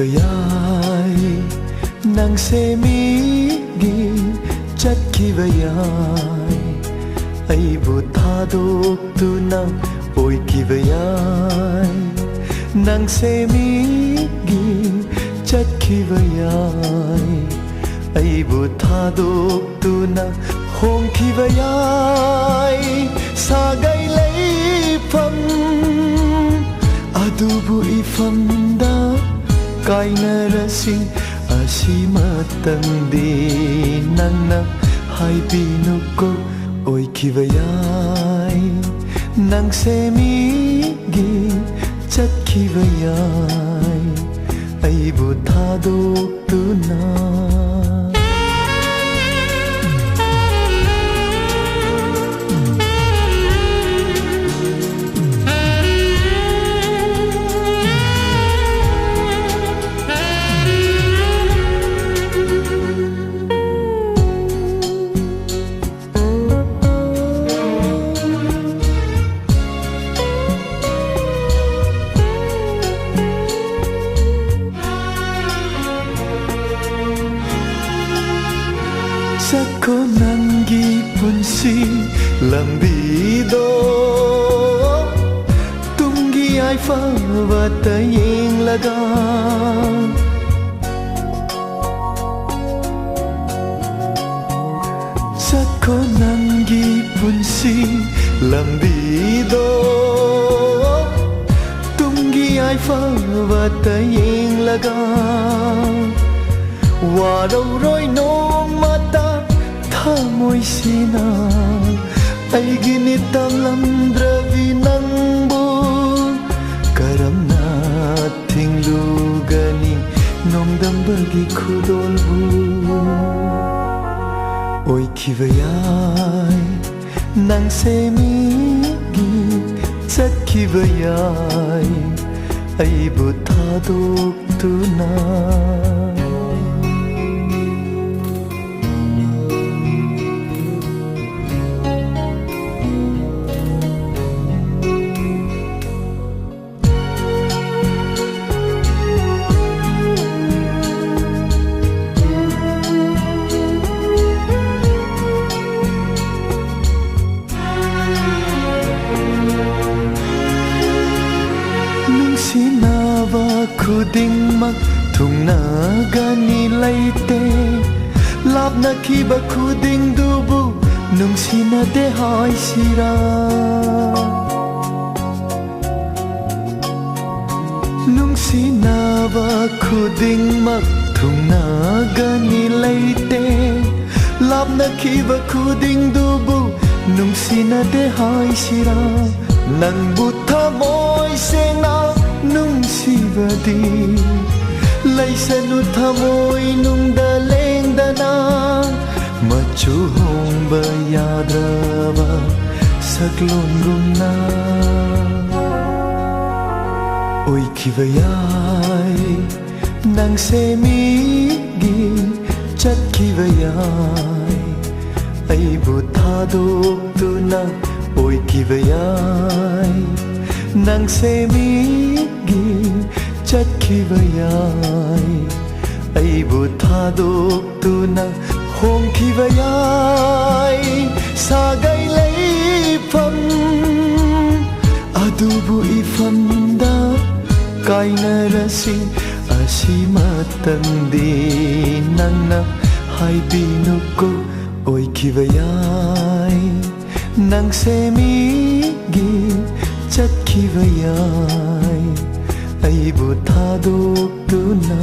yai nang semigi chatkiva yai aibu thadokduna oikiva yai nang semigi chatkiva yai aibu thadokduna hongkiva yai sagai leifam adubu ifamda kainarasi asimatangdi nangna haibinuko oikiva yai nang semigi chatkiva yai aibu thadokduna Sako nangi punsi lambido Tungi ai fawata yeng laga Sako nangi punsi lambido Tungi ai fawata yeng laga Warau roi nong mata thamoi sina aigi nitam lamdravi nangbu karamna thinglugani nongdam bagi khudolbu oikiva yai nang semigi chatkiva yai aibu thadokduna Sinava khudingmak thungnagani leite lapna khiba khuding dubu nungsinade haisira nungsinava khudingmak thungnagani leite lapna khiba khuding dubu nungsinade haisira nangbu thamoi sena nungsibadi laisanu thamoi nungda lengdana machu hongba yadraba saklon gumna oikiva yai nang semigi chatkiva yai aibu thadokduna oikiva yai nang semigi chatkiva yai aibu thadokduna hongkiva yai sagai leifam adubu ifamda kainarasi asimatangdi nangna haibinuko oikiva yai nang semigi chatkiva yai aibu thadokduna